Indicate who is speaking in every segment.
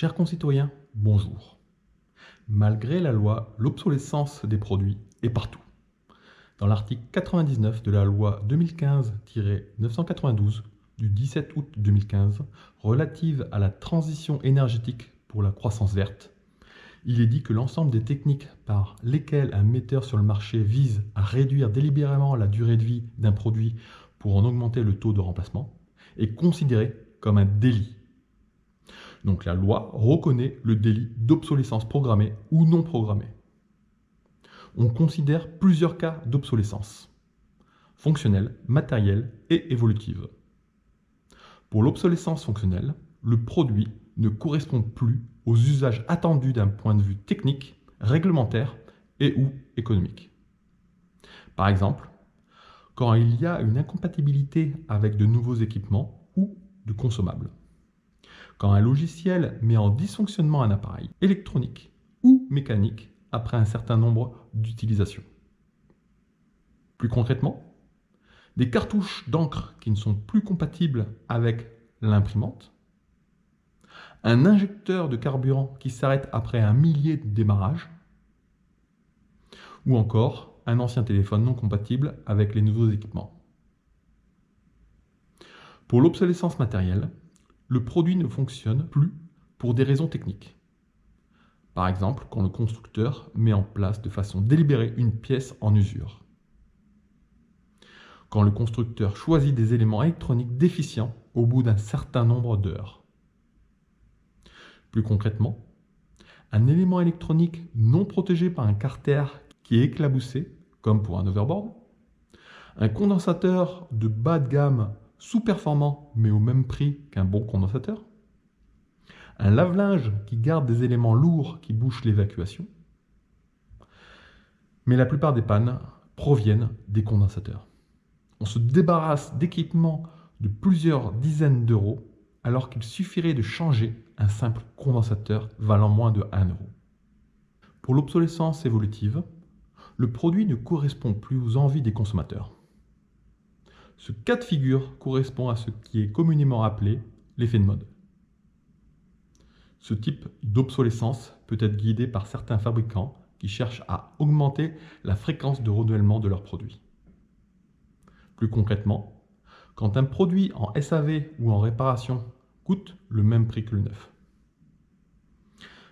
Speaker 1: Chers concitoyens, bonjour. Malgré la loi, l'obsolescence des produits est partout. Dans l'article 99 de la loi 2015-992 du 17 août 2015 relative à la transition énergétique pour la croissance verte, il est dit que l'ensemble des techniques par lesquelles un metteur sur le marché vise à réduire délibérément la durée de vie d'un produit pour en augmenter le taux de remplacement est considéré comme un délit. Donc la loi reconnaît le délit d'obsolescence programmée ou non programmée. On considère plusieurs cas d'obsolescence: fonctionnelle, matérielle et évolutive. Pour l'obsolescence fonctionnelle, le produit ne correspond plus aux usages attendus d'un point de vue technique, réglementaire et ou économique. Par exemple, quand il y a une incompatibilité avec de nouveaux équipements ou de consommables. Quand un logiciel met en dysfonctionnement un appareil électronique ou mécanique après un certain nombre d'utilisations. Plus concrètement, des cartouches d'encre qui ne sont plus compatibles avec l'imprimante, un injecteur de carburant qui s'arrête après un millier de démarrages, ou encore un ancien téléphone non compatible avec les nouveaux équipements. Pour l'obsolescence matérielle, le produit ne fonctionne plus pour des raisons techniques. Par exemple, quand le constructeur met en place de façon délibérée une pièce en usure. Quand le constructeur choisit des éléments électroniques déficients au bout d'un certain nombre d'heures. Plus concrètement, un élément électronique non protégé par un carter qui est éclaboussé, comme pour un overboard, un condensateur de bas de gamme sous-performant mais au même prix qu'un bon condensateur, un lave-linge qui garde des éléments lourds qui bouchent l'évacuation, mais la plupart des pannes proviennent des condensateurs. On se débarrasse d'équipements de plusieurs dizaines d'euros alors qu'il suffirait de changer un simple condensateur valant moins de 1 euro. Pour l'obsolescence évolutive, le produit ne correspond plus aux envies des consommateurs. Ce cas de figure correspond à ce qui est communément appelé l'effet de mode. Ce type d'obsolescence peut être guidé par certains fabricants qui cherchent à augmenter la fréquence de renouvellement de leurs produits. Plus concrètement, quand un produit en SAV ou en réparation coûte le même prix que le neuf.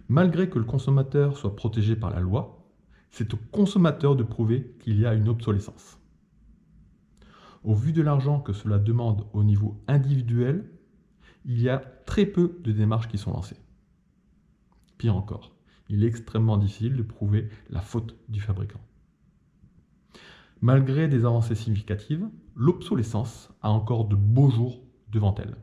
Speaker 1: Malgré que le consommateur soit protégé par la loi, c'est au consommateur de prouver qu'il y a une obsolescence. Au vu de l'argent que cela demande au niveau individuel, il y a très peu de démarches qui sont lancées. Pire encore, il est extrêmement difficile de prouver la faute du fabricant. Malgré des avancées significatives, l'obsolescence a encore de beaux jours devant elle.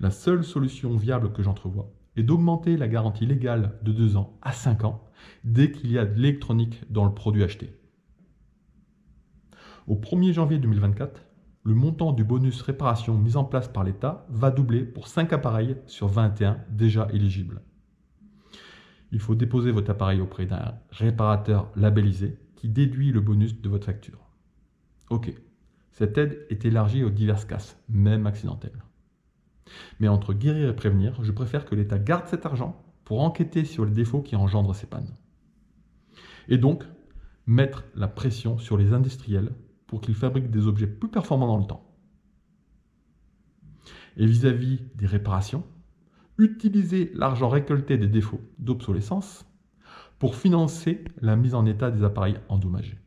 Speaker 1: La seule solution viable que j'entrevois est d'augmenter la garantie légale de 2 ans à 5 ans dès qu'il y a de l'électronique dans le produit acheté. Au 1er janvier 2024, le montant du bonus réparation mis en place par l'État va doubler pour 5 appareils sur 21 déjà éligibles. Il faut déposer votre appareil auprès d'un réparateur labellisé qui déduit le bonus de votre facture. Ok, cette aide est élargie aux diverses casses, même accidentelles. Mais entre guérir et prévenir, je préfère que l'État garde cet argent pour enquêter sur les défauts qui engendrent ces pannes. Et donc, mettre la pression sur les industriels pour qu'ils fabriquent des objets plus performants dans le temps. Et vis-à-vis des réparations, utiliser l'argent récolté des défauts d'obsolescence pour financer la mise en état des appareils endommagés.